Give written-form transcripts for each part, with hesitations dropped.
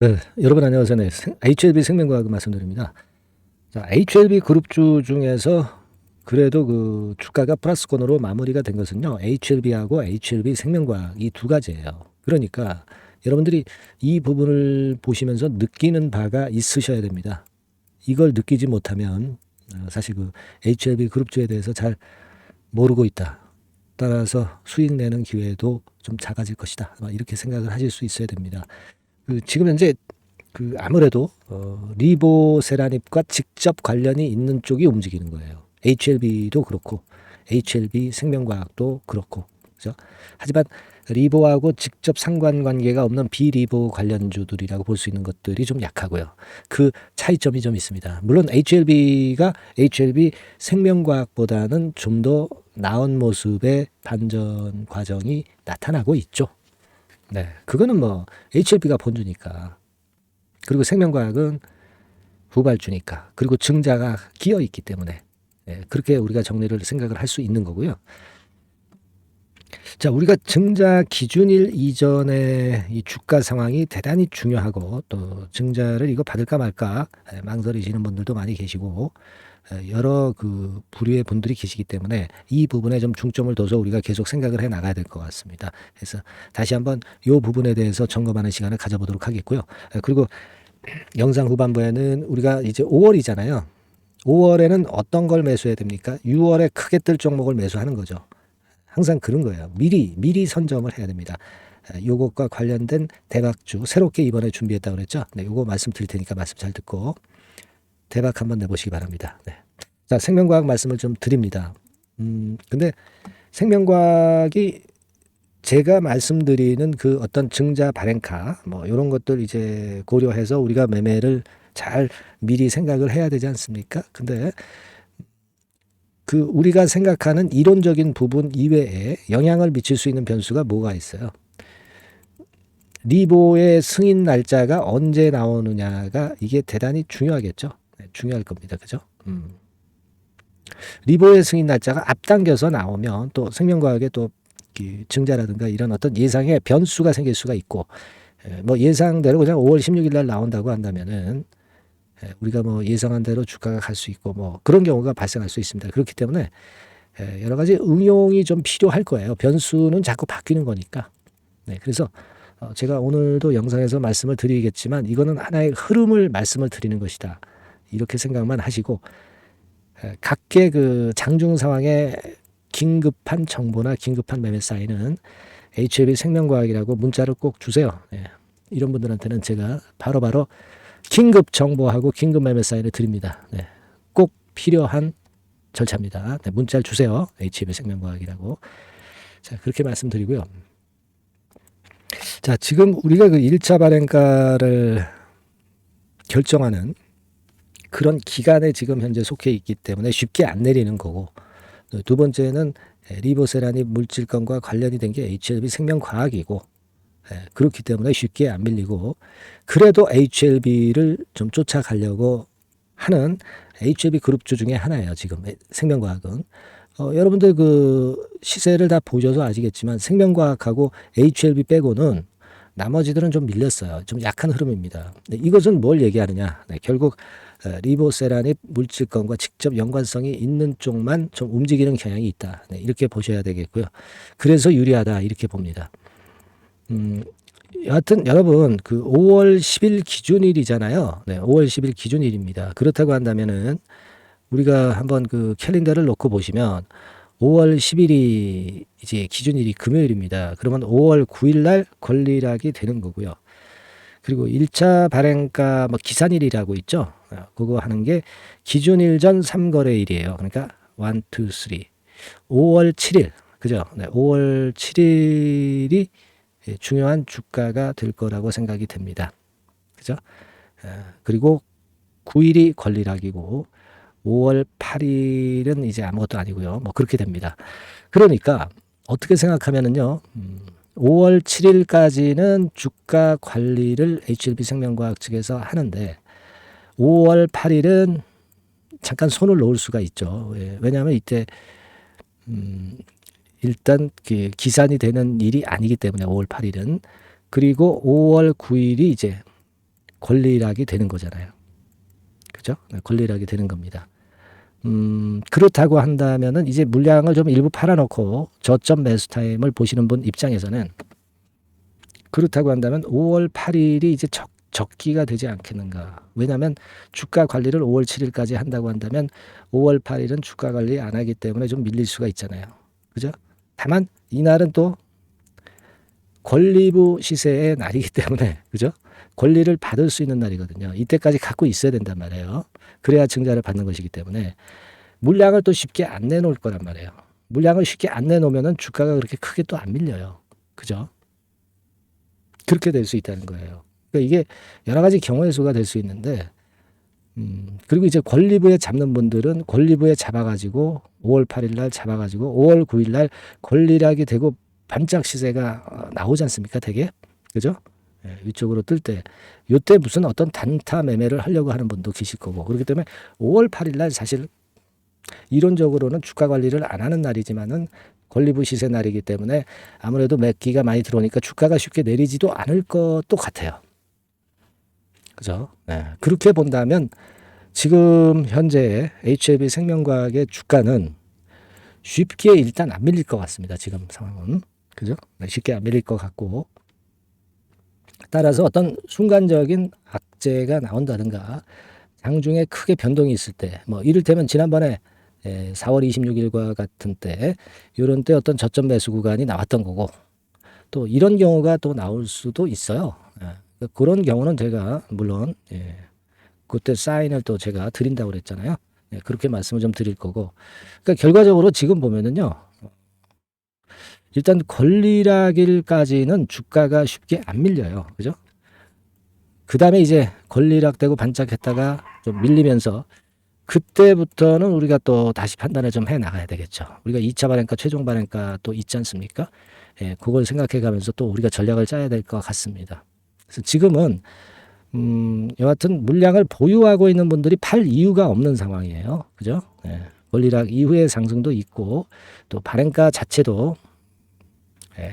네, 여러분 안녕하세요. 네, HLB 생명과학 말씀드립니다. 자, HLB 그룹주 중에서 그래도 그 주가가 플러스권으로 마무리가 된 것은요, HLB하고 HLB 생명과학 이 두 가지예요. 그러니까 여러분들이 이 부분을 보시면서 느끼는 바가 있으셔야 됩니다. 이걸 느끼지 못하면 사실 그 HLB 그룹주에 대해서 잘 모르고 있다. 따라서 수익 내는 기회도 좀 작아질 것이다. 이렇게 생각을 하실 수 있어야 됩니다. 지금 현재 아무래도 리보세라닙과 직접 관련이 있는 쪽이 움직이는 거예요. HLB도 그렇고 HLB 생명과학도 그렇고 그죠? 하지만 리보하고 직접 상관관계가 없는 비리보 관련주들이라고 볼 수 있는 것들이 좀 약하고요. 그 차이점이 좀 있습니다. 물론 HLB가 HLB 생명과학보다는 좀 더 나은 모습의 반전 과정이 나타나고 있죠. 네, 그거는 뭐 HLB가 본주니까. 그리고 생명과학은 후발주니까. 그리고 증자가 끼어 있기 때문에. 그렇게 우리가 정리를 생각을 할 수 있는 거고요. 자, 우리가 증자 기준일 이전에 이 주가 상황이 대단히 중요하고 또 증자를 이거 받을까 말까 망설이시는 분들도 많이 계시고 여러 그 부류의 분들이 계시기 때문에 이 부분에 좀 중점을 둬서 우리가 계속 생각을 해 나가야 될 것 같습니다. 그래서 다시 한번 이 부분에 대해서 점검하는 시간을 가져보도록 하겠고요. 그리고 영상 후반부에는 우리가 이제 5월이잖아요. 5월에는 어떤 걸 매수해야 됩니까? 6월에 크게 뜰 종목을 매수하는 거죠. 항상 그런 거예요. 미리 선점을 해야 됩니다. 요것과 관련된 대박주 새롭게 이번에 준비했다고 그랬죠. 네, 요거 말씀드릴 테니까 말씀 잘 듣고 대박 한번 내보시기 바랍니다. 네. 자, 생명과학 말씀을 좀 드립니다. 근데 생명과학이 제가 말씀드리는 그 어떤 증자 발행가 뭐 이런 것들 이제 고려해서 우리가 매매를 잘 미리 생각을 해야 되지 않습니까? 근데 그 우리가 생각하는 이론적인 부분 이외에 영향을 미칠 수 있는 변수가 뭐가 있어요? 리보의 승인 날짜가 언제 나오느냐가 이게 대단히 중요하겠죠. 네, 중요할 겁니다. 그죠? 리보의 승인 날짜가 앞당겨서 나오면 또 생명과학에 또 증자라든가 이런 어떤 예상의 변수가 생길 수가 있고 뭐 예상대로 그냥 5월 16일 날 나온다고 한다면은 우리가 뭐 예상한 대로 주가가 갈 수 있고 뭐 그런 경우가 발생할 수 있습니다. 그렇기 때문에 여러 가지 응용이 좀 필요할 거예요. 변수는 자꾸 바뀌는 거니까. 네, 그래서 제가 오늘도 영상에서 말씀을 드리겠지만 이거는 하나의 흐름을 말씀을 드리는 것이다. 이렇게 생각만 하시고 각계 그 장중 상황에 긴급한 정보나 긴급한 매매 사인은 HLB 생명과학이라고 문자를 꼭 주세요. 네, 이런 분들한테는 제가 바로바로 긴급 정보하고 긴급 매매 사인을 드립니다. 네, 꼭 필요한 절차입니다. 네, 문자를 주세요. HLB 생명과학이라고. 자, 그렇게 말씀드리고요. 자, 지금 우리가 그 1차 발행가를 결정하는 그런 기간에 지금 현재 속해 있기 때문에 쉽게 안 내리는 거고 두 번째는 리보세라닙 물질건과 관련이 된 게 HLB 생명과학이고 그렇기 때문에 쉽게 안 밀리고 그래도 HLB를 좀 쫓아가려고 하는 HLB 그룹주 중에 하나예요. 지금 생명과학은. 여러분들 그 시세를 다 보셔서 아시겠지만 생명과학하고 HLB 빼고는 나머지들은 좀 밀렸어요. 좀 약한 흐름입니다. 네, 이것은 뭘 얘기하느냐. 네, 결국 리보세라닙 물질건과 직접 연관성이 있는 쪽만 좀 움직이는 경향이 있다. 네, 이렇게 보셔야 되겠고요. 그래서 유리하다 이렇게 봅니다. 여하튼 여러분 그 5월 10일 기준일이잖아요. 네, 5월 10일 기준일입니다. 그렇다고 한다면은 우리가 한번 그 캘린더를 놓고 보시면 5월 10일이 이제 기준일이 금요일입니다. 그러면 5월 9일 날 권리락이 되는 거고요. 그리고 1차 발행가 뭐 기산일이라고 있죠. 그거 하는 게 기준일 전 3거래일이에요. 그러니까 1, 2, 3. 5월 7일. 그죠? 네, 5월 7일이 중요한 주가가 될 거라고 생각이 됩니다. 그죠? 그리고 9일이 권리락이고 5월 8일은 이제 아무것도 아니고요. 뭐 그렇게 됩니다. 그러니까 어떻게 생각하면은요. 5월 7일까지는 주가 관리를 HLB 생명과학 측에서 하는데 5월 8일은 잠깐 손을 놓을 수가 있죠. 왜냐하면 이때 일단 기산이 되는 일이 아니기 때문에 5월 8일은 그리고 5월 9일이 이제 권리락이 되는 거잖아요. 그죠? 권리락이 되는 겁니다. 그렇다고 한다면은 이제 물량을 좀 일부 팔아놓고 저점 매수 타임을 보시는 분 입장에서는 그렇다고 한다면 5월 8일이 이제 적기가 되지 않겠는가. 왜냐하면 주가 관리를 5월 7일까지 한다고 한다면 5월 8일은 주가 관리 안 하기 때문에 좀 밀릴 수가 있잖아요. 그죠? 다만 이날은 또 권리부 시세의 날이기 때문에 그죠? 권리를 받을 수 있는 날이거든요. 이때까지 갖고 있어야 된단 말이에요. 그래야 증자를 받는 것이기 때문에 물량을 또 쉽게 안 내놓을 거란 말이에요. 물량을 쉽게 안 내놓으면은 주가가 그렇게 크게 또 안 밀려요. 그죠? 그렇게 될 수 있다는 거예요. 그러니까 이게 여러 가지 경우의 수가 될 수 있는데, 그리고 이제 권리부에 잡는 분들은 권리부에 잡아가지고 5월 8일 날 잡아가지고 5월 9일 날 권리락이 되고 반짝 시세가 나오지 않습니까? 되게 그죠? 예, 위쪽으로 뜰 때, 요때 무슨 어떤 단타 매매를 하려고 하는 분도 계실 거고, 그렇기 때문에 5월 8일 날 사실 이론적으로는 주가 관리를 안 하는 날이지만은 권리부 시세 날이기 때문에 아무래도 매기가 많이 들어오니까 주가가 쉽게 내리지도 않을 것도 같아요. 그죠? 네. 그렇게 본다면 지금 현재 HLB 생명과학의 주가는 쉽게 일단 안 밀릴 것 같습니다. 지금 상황은. 그죠? 네, 쉽게 안 밀릴 것 같고. 따라서 어떤 순간적인 악재가 나온다든가 장중에 크게 변동이 있을 때, 뭐 이를테면 지난번에 4월 26일과 같은 때 이런 때 어떤 저점 매수 구간이 나왔던 거고 또 이런 경우가 또 나올 수도 있어요. 그런 경우는 제가 물론 그때 사인을 또 제가 드린다고 그랬잖아요. 그렇게 말씀을 좀 드릴 거고, 그러니까 결과적으로 지금 보면은요, 일단 권리락일까지는 주가가 쉽게 안 밀려요. 그죠? 그 다음에 이제 권리락되고 반짝했다가 좀 밀리면서 그때부터는 우리가 또 다시 판단을 좀 해 나가야 되겠죠. 우리가 2차 발행가, 최종 발행가 또 있지 않습니까? 그걸 생각해 가면서 또 우리가 전략을 짜야 될 것 같습니다. 그래서 지금은 여하튼 물량을 보유하고 있는 분들이 팔 이유가 없는 상황이에요. 그죠? 권리락 이후의 상승도 있고 또 발행가 자체도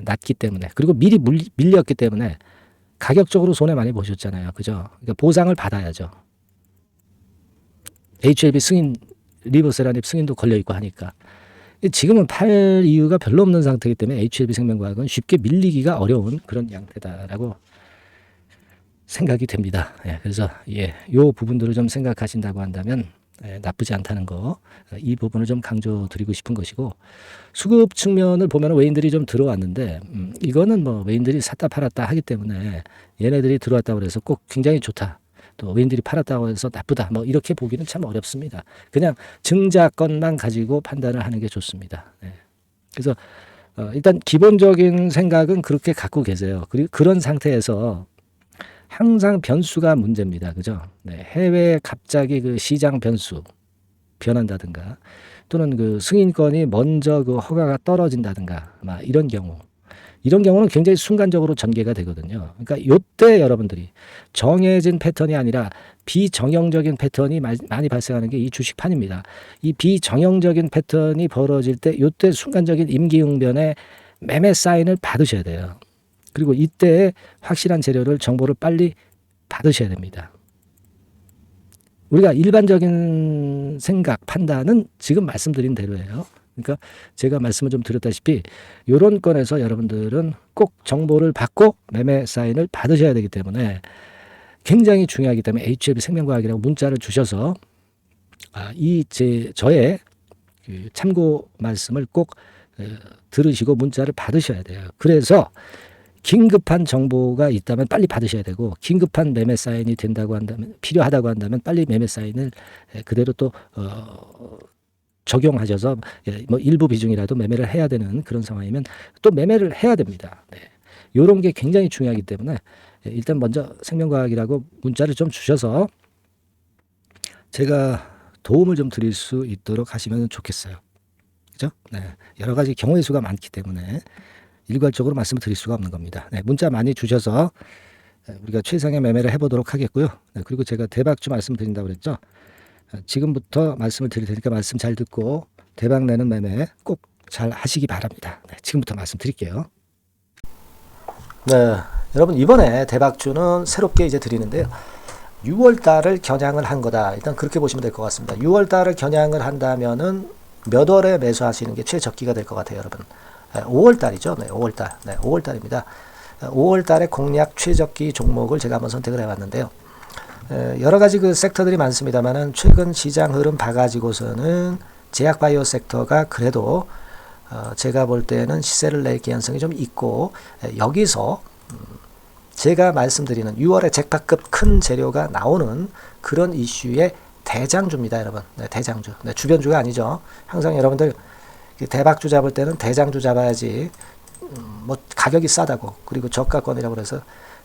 낮기 때문에, 그리고 미리 밀렸기 때문에 가격적으로 손해 많이 보셨잖아요. 그죠? 그러니까 보상을 받아야죠. HLB 승인, 리버세라닙 승인도 걸려있고 하니까. 지금은 팔 이유가 별로 없는 상태이기 때문에 HLB 생명과학은 쉽게 밀리기가 어려운 그런 양태다라고 생각이 됩니다. 그래서 요 부분들을 좀 생각하신다고 한다면 나쁘지 않다는 거, 이 부분을 좀 강조드리고 싶은 것이고, 수급 측면을 보면 외인들이 좀 들어왔는데 이거는 뭐 외인들이 샀다 팔았다 하기 때문에 얘네들이 들어왔다고 해서 꼭 굉장히 좋다, 또 외인들이 팔았다고 해서 나쁘다, 뭐 이렇게 보기는 참 어렵습니다. 그냥 증자건만 가지고 판단을 하는 게 좋습니다. 그래서 일단 기본적인 생각은 그렇게 갖고 계세요. 그리고 그런 상태에서 항상 변수가 문제입니다. 그죠? 해외 갑자기 그 시장 변수 변한다든가, 또는 그 승인권이 먼저 그 허가가 떨어진다든가, 막 이런 경우는 굉장히 순간적으로 전개가 되거든요. 그러니까 요때 여러분들이 정해진 패턴이 아니라 비정형적인 패턴이 많이 발생하는 게 이 주식판입니다. 이 비정형적인 패턴이 벌어질 때 요때 순간적인 임기응변에 매매 사인을 받으셔야 돼요. 그리고 이때 확실한 재료를, 정보를 빨리 받으셔야 됩니다. 우리가 일반적인 생각, 판단은 지금 말씀드린 대로예요. 그러니까 제가 말씀을 좀 드렸다시피 이런 건에서 여러분들은 꼭 정보를 받고 매매 사인을 받으셔야 되기 때문에 굉장히 중요하기 때문에 HLB 생명과학이라고 문자를 주셔서 저의 그 참고 말씀을 꼭 들으시고 문자를 받으셔야 돼요. 그래서 긴급한 정보가 있다면 빨리 받으셔야 되고, 긴급한 매매 사인이 된다고 한다면, 필요하다고 한다면 빨리 매매 사인을 그대로 또 적용하셔서 뭐 일부 비중이라도 매매를 해야 되는 그런 상황이면 또 매매를 해야 됩니다. 이런 게 굉장히 중요하기 때문에 일단 먼저 생명과학이라고 문자를 좀 주셔서 제가 도움을 좀 드릴 수 있도록 하시면 좋겠어요. 그죠? 여러 가지 경우의 수가 많기 때문에 일괄적으로 말씀을 드릴 수가 없는 겁니다. 문자 많이 주셔서 우리가 최상의 매매를 해보도록 하겠고요. 그리고 제가 대박주 말씀드린다고 그랬죠. 지금부터 말씀을 드릴 테니까 말씀 잘 듣고 대박 내는 매매 꼭 잘 하시기 바랍니다. 지금부터 말씀드릴게요. 여러분 이번에 대박주는 새롭게 이제 드리는데요. 6월 달을 겨냥을 한 거다. 일단 그렇게 보시면 될 것 같습니다. 6월 달을 겨냥을 한다면은 몇 월에 매수하시는 게 최적기가 될 것 같아요, 여러분. 5월 달이죠. 네, 5월 달. 네, 5월 달입니다. 5월 달에 공략 최적기 종목을 제가 한번 선택을 해봤는데요. 여러 가지 그 섹터들이 많습니다만은 최근 시장 흐름 봐가지고서는 제약바이오 섹터가 그래도 제가 볼 때는 시세를 낼 개연성이 좀 있고, 여기서 제가 말씀드리는 6월에 잭팟급 큰 재료가 나오는 그런 이슈의 대장주입니다, 여러분. 네, 대장주. 네, 주변주가 아니죠. 항상 여러분들 대박주 잡을 때는 대장주 잡아야지. 뭐 가격이 싸다고 그리고 저가권이라고 그래서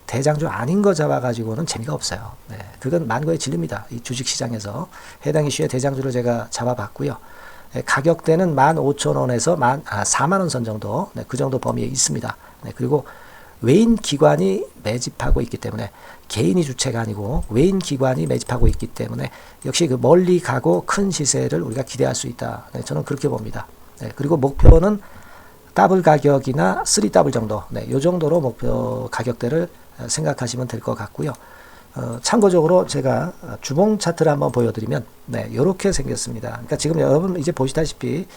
대장주 아닌 거 잡아가지고는 재미가 없어요. 네, 그건 만고의 진리입니다. 이 주식시장에서 해당 이슈의 대장주를 제가 잡아봤고요. 가격대는 15,000원에서 4만원 선 정도, 네, 그 정도 범위에 있습니다. 네, 그리고 외인 기관이 매집하고 있기 때문에 개인이 주체가 아니고 외인 기관이 매집하고 있기 때문에 역시 그 멀리 가고 큰 시세를 우리가 기대할 수 있다. 네, 저는 그렇게 봅니다. 네, 그리고 목표는 더블 가격이나 3더블 정도, 네, 요 정도로 목표 가격대를 생각하시면 될 것 같고요. 참고적으로 제가 주봉 차트를 한번 보여드리면, 네, 요렇게 생겼습니다. 그러니까 지금 여러분 이제 보시다시피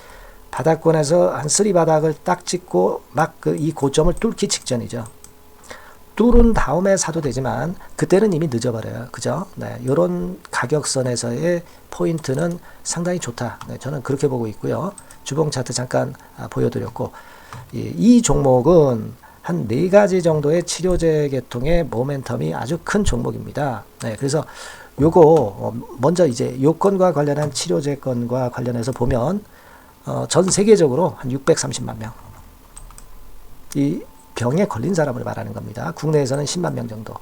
바닥권에서 한 3 바닥을 딱 찍고 막 이 고점을 뚫기 직전이죠. 뚫은 다음에 사도 되지만 그때는 이미 늦어버려요. 그죠? 네, 요런 가격선에서의 포인트는 상당히 좋다. 네, 저는 그렇게 보고 있고요. 주봉 차트 잠깐 보여드렸고, 이 종목은 한 4가지 정도의 치료제 계통의 모멘텀이 아주 큰 종목입니다. 네, 그래서 요거 먼저 이제 요건과 관련한 치료제 건과 관련해서 보면 전 세계적으로 한 630만 명. 이 병에 걸린 사람을 말하는 겁니다. 국내에서는 10만 명 정도.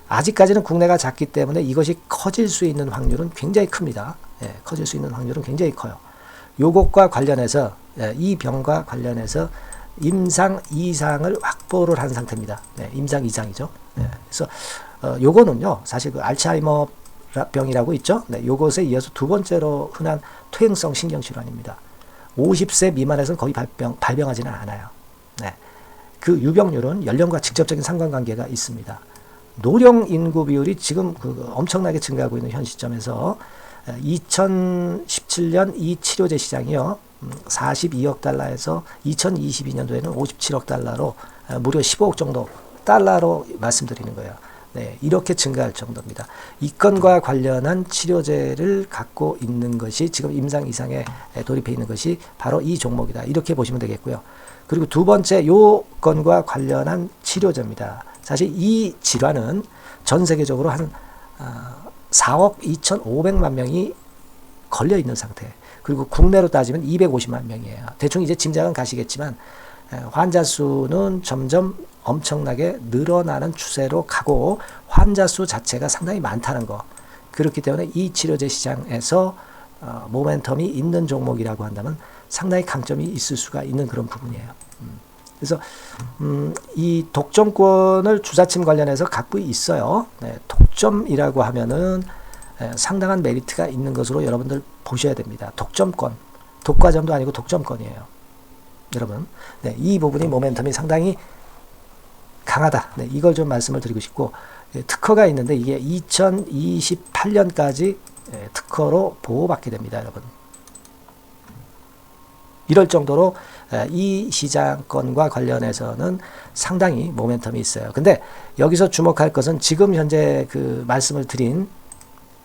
아직까지는 국내가 작기 때문에 이것이 커질 수 있는 확률은 굉장히 큽니다. 예, 커질 수 있는 확률은 굉장히 커요. 요것과 관련해서, 이 병과 관련해서 임상 이상을 확보를 한 상태입니다. 네, 임상 이상이죠. 네, 그래서 요거는요, 사실 그 알츠하이머 병이라고 있죠. 네, 요것에 이어서 두 번째로 흔한 퇴행성 신경질환입니다. 50세 미만에서는 거의 발병하지는 않아요. 네, 그 유병률은 연령과 직접적인 상관관계가 있습니다. 노령 인구 비율이 지금 엄청나게 증가하고 있는 현 시점에서 2017년 이 치료제 시장이요, 42억 달러에서 2022년도에는 57억 달러로 무려 15억 정도 달러로 말씀드리는 거예요. 네, 이렇게 증가할 정도입니다. 이 건과 관련한 치료제를 갖고 있는 것이 지금 임상 이상에 돌입해 있는 것이 바로 이 종목이다. 이렇게 보시면 되겠고요. 그리고 두 번째 요 건과 관련한 치료제입니다. 사실 이 질환은 전 세계적으로 한 4억 2,500만 명이 걸려 있는 상태. 그리고 국내로 따지면 250만 명이에요. 대충 이제 짐작은 가시겠지만 환자 수는 점점 엄청나게 늘어나는 추세로 가고 환자 수 자체가 상당히 많다는 거. 그렇기 때문에 이 치료제 시장에서 모멘텀이 있는 종목이라고 한다면 상당히 강점이 있을 수가 있는 그런 부분이에요. 그래서 이 독점권을 주사침 관련해서 갖고 있어요. 네, 독점이라고 하면은 상당한 메리트가 있는 것으로 여러분들 보셔야 됩니다. 독점권, 독과점도 아니고 독점권이에요. 여러분, 네, 이 부분이 모멘텀이 상당히 강하다. 네, 이걸 좀 말씀을 드리고 싶고, 특허가 있는데 이게 2028년까지 특허로 보호받게 됩니다, 여러분. 이럴 정도로 이 시장권과 관련해서는 상당히 모멘텀이 있어요. 근데 여기서 주목할 것은 지금 현재 그 말씀을 드린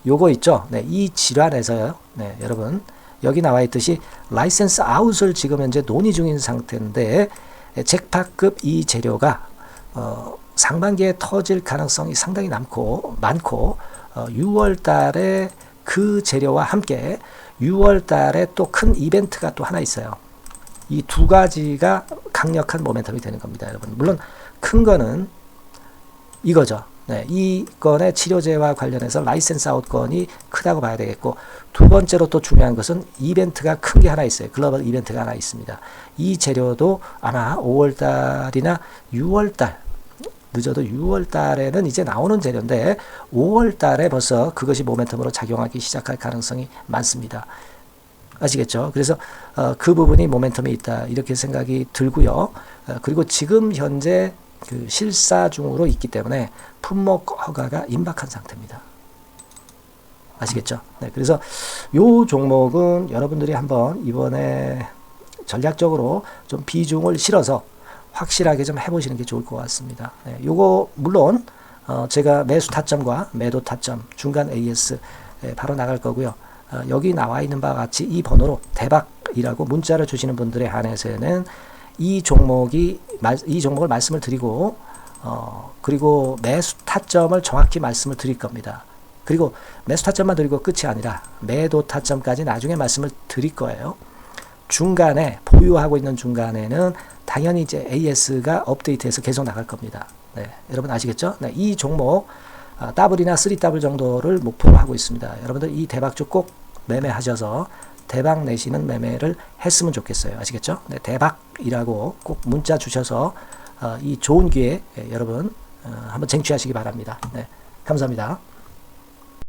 요거 있죠. 네, 이 질환에서요. 네, 여러분 여기 나와 있듯이 라이센스 아웃을 지금 현재 논의 중인 상태인데 잭팟급 이 재료가 상반기에 터질 가능성이 상당히 많고 6월 달에 그 재료와 함께 6월 달에 또 큰 이벤트가 또 하나 있어요. 이 두 가지가 강력한 모멘텀이 되는 겁니다, 여러분. 물론 큰 거는 이거죠. 네, 이 건의 치료제와 관련해서 라이센스 아웃 건이 크다고 봐야 되겠고, 두 번째로 또 중요한 것은 이벤트가 큰 게 하나 있어요. 글로벌 이벤트가 하나 있습니다. 이 재료도 아마 5월 달이나 6월 달, 늦어도 6월 달에는 이제 나오는 재료인데 5월 달에 벌써 그것이 모멘텀으로 작용하기 시작할 가능성이 많습니다. 아시겠죠? 그래서 그 부분이 모멘텀이 있다, 이렇게 생각이 들고요. 그리고 지금 현재 그 실사 중으로 있기 때문에 품목 허가가 임박한 상태입니다. 아시겠죠? 네, 그래서 요 종목은 여러분들이 한번 이번에 전략적으로 좀 비중을 실어서 확실하게 좀 해보시는 게 좋을 것 같습니다. 네, 요거 물론 제가 매수 타점과 매도 타점 중간 AS 바로 나갈 거고요. 여기 나와 있는 바와 같이 이 번호로 대박이라고 문자를 주시는 분들에 한해서는 이 종목을 말씀을 드리고 그리고 매수 타점을 정확히 말씀을 드릴 겁니다. 그리고 매수 타점만 드리고 끝이 아니라 매도 타점까지 나중에 말씀을 드릴 거예요. 중간에 보유하고 있는 중간에는 당연히 이제 AS가 업데이트해서 계속 나갈 겁니다. 네, 여러분 아시겠죠? 네, 이 종목 더블이나 3더블 정도를 목표로 하고 있습니다. 여러분들 이 대박주 꼭 매매하셔서 대박 내시는 매매를 했으면 좋겠어요. 아시겠죠? 네, 대박이라고 꼭 문자 주셔서 이 좋은 기회 여러분 한번 쟁취하시기 바랍니다. 네, 감사합니다.